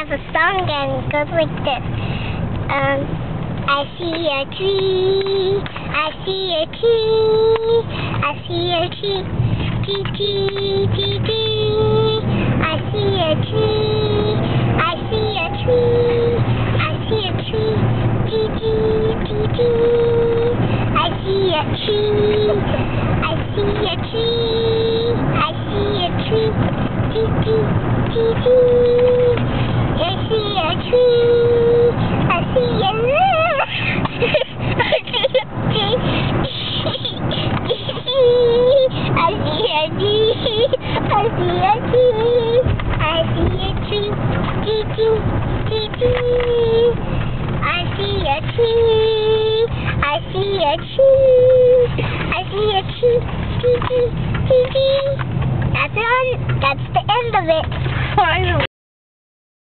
have a song and it goes like this. I see a tree, I see a tree, I see a tree, tree, tree, tree, tree. I see a tree, I see a tree, I see a tree, tree, tree, tree, tree. I see a tree, I see a tree, I see a tree, tree, tree, tree, tree. I see a tree, I see a That's the end of it.